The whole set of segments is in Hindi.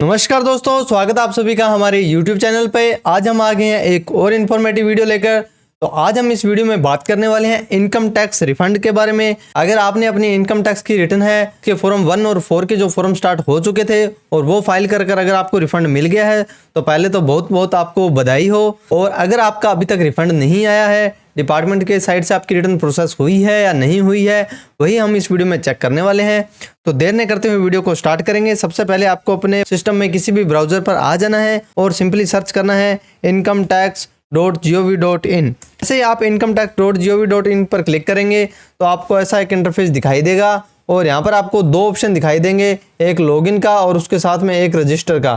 नमस्कार दोस्तों, स्वागत है आप सभी का हमारे YouTube चैनल पे। आज हम आ गए हैं एक और इन्फॉर्मेटिव वीडियो लेकर। तो आज हम इस वीडियो में बात करने वाले हैं इनकम टैक्स रिफंड के बारे में। अगर आपने अपनी इनकम टैक्स की रिटर्न है कि फॉर्म 1 और 4 के जो फॉर्म स्टार्ट हो चुके थे और वो फाइल कर अगर आपको रिफंड मिल गया है तो पहले तो बहुत बहुत आपको बधाई हो। और अगर आपका अभी तक रिफंड नहीं आया है, डिपार्टमेंट के साइड से आपकी रिटर्न प्रोसेस हुई है या नहीं हुई है, वही हम इस वीडियो में चेक करने वाले हैं। तो देर न करते हुए वीडियो को स्टार्ट करेंगे। सबसे पहले आपको अपने सिस्टम में किसी भी ब्राउजर पर आ जाना है और सिंपली सर्च करना है incometax.gov.in। जैसे ही आप incometax.gov.in पर क्लिक करेंगे तो आपको ऐसा एक इंटरफेस दिखाई देगा और यहाँ पर आपको दो ऑप्शन दिखाई देंगे, एक लॉगिन का और उसके साथ में एक रजिस्टर का।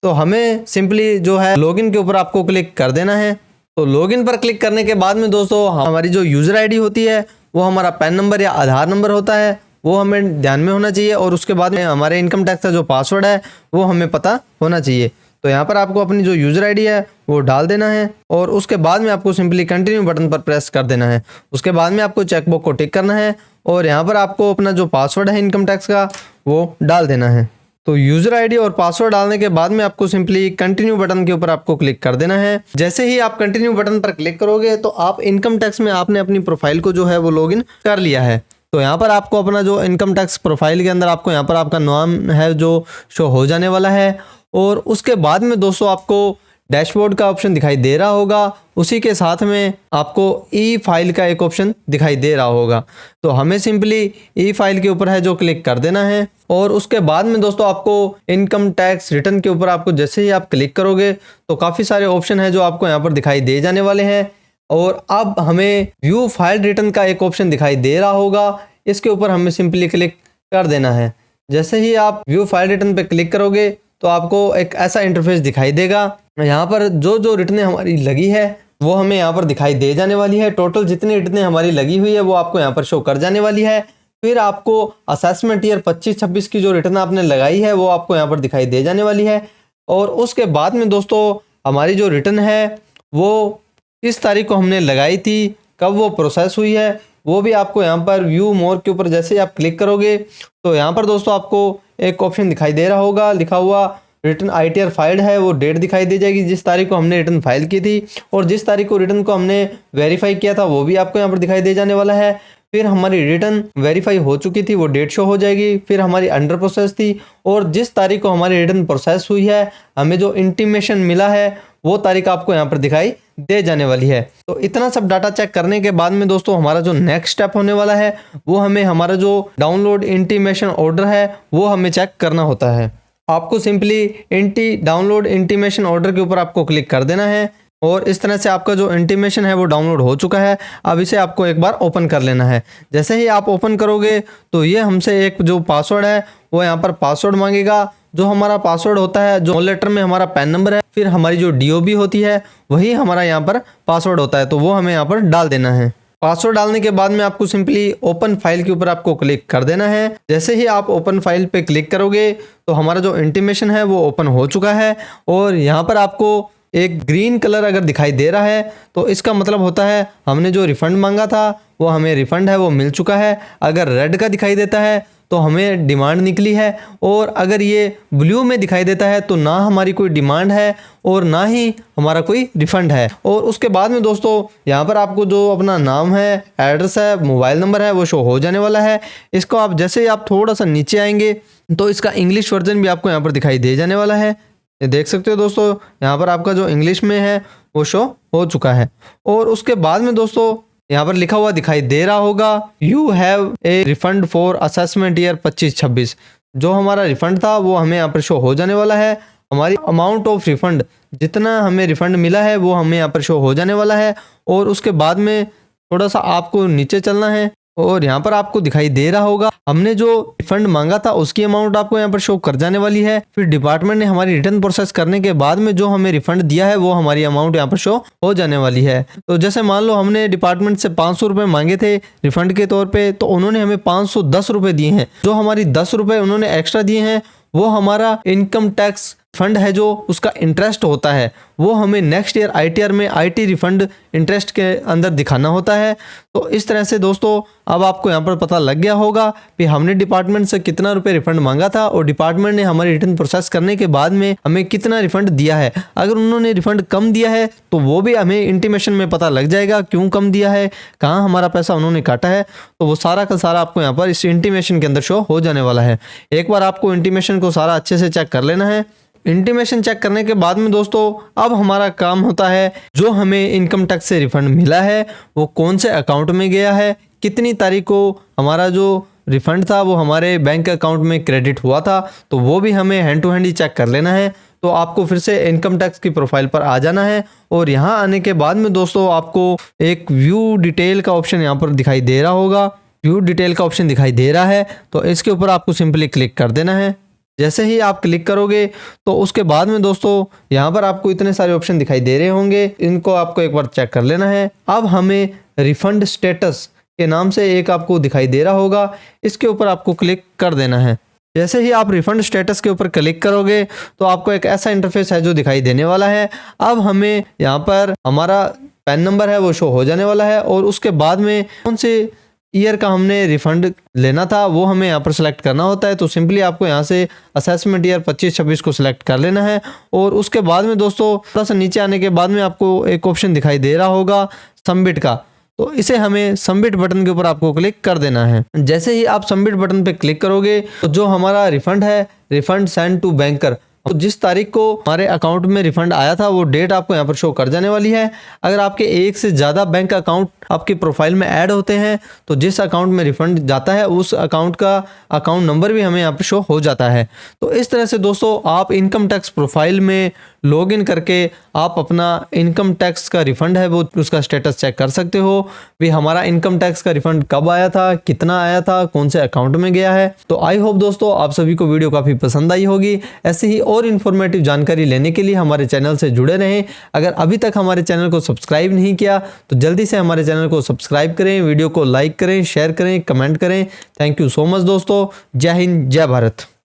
तो हमें सिंपली जो है लॉगिन के ऊपर आपको क्लिक कर देना है। तो लॉगिन पर क्लिक करने के बाद में दोस्तों हमारी जो यूज़र आईडी होती है वो हमारा पैन नंबर या आधार नंबर होता है, वो हमें ध्यान में होना चाहिए। और उसके बाद में हमारे इनकम टैक्स का जो पासवर्ड है वो हमें पता होना चाहिए। तो यहाँ पर आपको अपनी जो यूज़र आईडी है वो डाल देना है और उसके बाद में आपको सिंपली कंटिन्यू बटन पर प्रेस कर देना है। उसके बाद में आपको चेकबॉक्स को टिक करना है और यहाँ पर आपको अपना जो पासवर्ड है इनकम टैक्स का वो डाल देना है। तो यूज़र आईडी और पासवर्ड डालने के बाद में आपको सिंपली कंटिन्यू बटन के ऊपर आपको क्लिक कर देना है। जैसे ही आप कंटिन्यू बटन पर क्लिक करोगे तो आप इनकम टैक्स में आपने अपनी प्रोफाइल को जो है वो लॉगिन कर लिया है। तो यहाँ पर आपको अपना जो इनकम टैक्स प्रोफाइल के अंदर आपको यहाँ पर आपका नाम है जो शो हो जाने वाला है। और उसके बाद में दोस्तों आपको डैशबोर्ड का ऑप्शन दिखाई दे रहा होगा, उसी के साथ में आपको ई फाइल का एक ऑप्शन दिखाई दे रहा होगा। तो हमें सिंपली ई फाइल के ऊपर है जो क्लिक कर देना है। और उसके बाद में दोस्तों आपको इनकम टैक्स रिटर्न के ऊपर आपको जैसे ही आप क्लिक करोगे तो काफ़ी सारे ऑप्शन है जो आपको यहाँ पर दिखाई दे जाने वाले हैं। और अब हमें व्यू फाइल रिटर्न का एक ऑप्शन दिखाई दे रहा होगा, इसके ऊपर हमें सिंपली क्लिक कर देना है। जैसे ही आप व्यू फाइल रिटर्न पे क्लिक करोगे तो आपको एक ऐसा इंटरफेस दिखाई देगा। यहाँ पर जो रिटर्न हमारी लगी है वो हमें यहाँ पर दिखाई दे जाने वाली है। टोटल जितनी रिटर्न हमारी लगी हुई है वो आपको यहाँ पर शो कर जाने वाली है। फिर आपको असेसमेंट ईयर 25-26 की जो रिटर्न आपने लगाई है वो आपको यहाँ पर दिखाई दे जाने वाली है। और उसके बाद में दोस्तों हमारी जो रिटर्न है वो किस तारीख को हमने लगाई थी, कब वो प्रोसेस हुई है, वो भी आपको यहाँ पर व्यू मोर के ऊपर जैसे ही आप क्लिक करोगे तो यहाँ पर दोस्तों आपको एक ऑप्शन दिखाई दे रहा होगा, लिखा हुआ रिटर्न ITR फाइल्ड है। वो डेट दिखाई दे जाएगी जिस तारीख को हमने रिटर्न फाइल की थी, और जिस तारीख को रिटर्न को हमने वेरीफाई किया था वो भी आपको यहाँ पर दिखाई दे जाने वाला है। फिर हमारी रिटर्न वेरीफाई हो चुकी थी वो डेट शो हो जाएगी। फिर हमारी अंडर प्रोसेस थी और जिस तारीख को हमारी रिटर्न प्रोसेस हुई है, हमें जो इंटीमेशन मिला है वो तारीख आपको यहाँ पर दिखाई दे जाने वाली है। तो इतना सब डाटा चेक करने के बाद में दोस्तों हमारा जो नेक्स्ट स्टेप होने वाला है वो हमें हमारा जो डाउनलोड इंटीमेशन ऑर्डर है वो हमें चेक करना होता है। आपको सिंपली डाउनलोड इंटीमेशन ऑर्डर के ऊपर आपको क्लिक कर देना है और इस तरह से आपका जो इंटीमेशन है वो डाउनलोड हो चुका है। अब इसे आपको एक बार ओपन कर लेना है। जैसे ही आप ओपन करोगे तो ये हमसे एक जो पासवर्ड है वो यहाँ पर पासवर्ड मांगेगा। जो हमारा पासवर्ड होता है, जो लेटर में हमारा पैन नंबर है, फिर हमारी जो DOB होती है वही हमारा यहाँ पर पासवर्ड होता है, तो वो हमें यहाँ पर डाल देना है। पासवर्ड डालने के बाद में आपको सिंपली ओपन फाइल के ऊपर आपको क्लिक कर देना है। जैसे ही आप ओपन फाइल पे क्लिक करोगे तो हमारा जो इंटीमेशन है वो ओपन हो चुका है। और यहाँ पर आपको एक ग्रीन कलर अगर दिखाई दे रहा है तो इसका मतलब होता है हमने जो रिफ़ंड मांगा था वो हमें रिफ़ंड है वो मिल चुका है। अगर रेड का दिखाई देता है तो हमें डिमांड निकली है। और अगर ये ब्लू में दिखाई देता है तो ना हमारी कोई डिमांड है और ना ही हमारा कोई रिफ़ंड है। और उसके बाद में दोस्तों यहाँ पर आपको जो अपना नाम है, एड्रेस है, मोबाइल नंबर है वो शो हो जाने वाला है। इसको आप जैसे ही आप थोड़ा सा नीचे आएंगे तो इसका इंग्लिश वर्जन भी आपको यहाँ पर दिखाई दे जाने वाला है। ये देख सकते हो दोस्तों, यहाँ पर आपका जो इंग्लिश में है वो शो हो चुका है। और उसके बाद में दोस्तों यहाँ पर लिखा हुआ दिखाई दे रहा होगा you have a refund for assessment year 25-26। जो हमारा रिफंड था वो हमें यहाँ पर शो हो जाने वाला है। हमारी अमाउंट ऑफ रिफंड, जितना हमें रिफंड मिला है वो हमें यहाँ पर शो हो जाने वाला है। और उसके बाद में थोड़ा सा आपको नीचे चलना है और यहाँ पर आपको दिखाई दे रहा होगा हमने जो रिफंड मांगा था उसकी अमाउंट आपको यहाँ पर शो कर जाने वाली है। फिर डिपार्टमेंट ने हमारी रिटर्न प्रोसेस करने के बाद में जो हमें रिफंड दिया है वो हमारी अमाउंट यहाँ पर शो हो जाने वाली है। तो जैसे मान लो हमने डिपार्टमेंट से 500 रुपये मांगे थे रिफंड के तौर पे, तो उन्होंने हमें 510 रुपये दिए हैं। जो हमारी 10 रुपये उन्होंने एक्स्ट्रा दिए हैं वो हमारा इनकम टैक्स फंड है जो उसका इंटरेस्ट होता है वो हमें नेक्स्ट ईयर ITR में IT रिफंड इंटरेस्ट के अंदर दिखाना होता है। तो इस तरह से दोस्तों अब आपको यहाँ पर पता लग गया होगा कि हमने डिपार्टमेंट से कितना रुपए रिफंड मांगा था और डिपार्टमेंट ने हमारी रिटर्न प्रोसेस करने के बाद में हमें कितना रिफंड दिया है। अगर उन्होंने रिफंड कम दिया है तो वो भी हमें इंटीमेशन में पता लग जाएगा क्यों कम दिया है, कहाँ हमारा पैसा उन्होंने काटा है। तो वो सारा का सारा आपको यहाँ पर इस इंटीमेशन के अंदर शो हो जाने वाला है। एक बार आपको इंटीमेशन को सारा अच्छे से चेक कर लेना है। इंटीमेशन चेक करने के बाद में दोस्तों अब हमारा काम होता है जो हमें इनकम टैक्स से रिफंड मिला है वो कौन से अकाउंट में गया है, कितनी तारीख को हमारा जो रिफंड था वो हमारे बैंक अकाउंट में क्रेडिट हुआ था, तो वो भी हमें हैंड टू हैंड ही चेक कर लेना है। तो आपको फिर से इनकम टैक्स की प्रोफाइल पर आ जाना है और यहाँ आने के बाद में दोस्तों आपको एक व्यू डिटेल का ऑप्शन यहाँ पर दिखाई दे रहा होगा। व्यू डिटेल का ऑप्शन दिखाई दे रहा है तो इसके ऊपर आपको सिंपली क्लिक कर देना है। जैसे ही आप क्लिक करोगे तो उसके बाद में दोस्तों यहाँ पर आपको इतने सारे ऑप्शन दिखाई दे रहे होंगे, इनको आपको एक बार चेक कर लेना है। अब हमें रिफंड स्टेटस के नाम से एक आपको दिखाई दे रहा होगा, इसके ऊपर आपको क्लिक कर देना है। जैसे ही आप रिफंड स्टेटस के ऊपर क्लिक करोगे तो आपको एक ऐसा इंटरफेस है जो दिखाई देने वाला है। अब हमें यहाँ पर हमारा पैन नंबर है वो शो हो जाने वाला है और उसके बाद में कौन से ईयर का हमने रिफंड लेना था वो हमें यहाँ पर सेलेक्ट करना होता है। तो सिंपली आपको यहाँ से असेसमेंट ईयर 25-26 को सिलेक्ट कर लेना है और उसके बाद में दोस्तों थोड़ा सा नीचे आने के बाद में आपको एक ऑप्शन दिखाई दे रहा होगा सबमिट का, तो इसे हमें सबमिट बटन के ऊपर आपको क्लिक कर देना है। जैसे ही आप सबमिट बटन पे क्लिक करोगे तो जो हमारा रिफंड है रिफंड सेंड टू बैंकर, तो जिस तारीख को हमारे अकाउंट में रिफंड आया था वो डेट आपको यहाँ पर शो कर जाने वाली है। अगर आपके एक से ज़्यादा बैंक अकाउंट आपकी प्रोफाइल में ऐड होते हैं तो जिस अकाउंट में रिफंड जाता है उस अकाउंट का अकाउंट नंबर भी हमें यहाँ पर शो हो जाता है। तो इस तरह से दोस्तों आप इनकम टैक्स प्रोफाइल में लॉगिन करके आप अपना इनकम टैक्स का रिफंड है वो उसका स्टेटस चेक कर सकते हो भी हमारा इनकम टैक्स का रिफंड कब आया था, कितना आया था, कौन से अकाउंट में गया है। तो आई होप दोस्तों आप सभी को वीडियो काफ़ी पसंद आई होगी। ऐसे ही और इन्फॉर्मेटिव जानकारी लेने के लिए हमारे चैनल से जुड़े रहें। अगर अभी तक हमारे चैनल को सब्सक्राइब नहीं किया तो जल्दी से हमारे चैनल को सब्सक्राइब करें, वीडियो को लाइक करें, शेयर करें, कमेंट करें। थैंक यू सो मच दोस्तों। जय हिंद, जय भारत।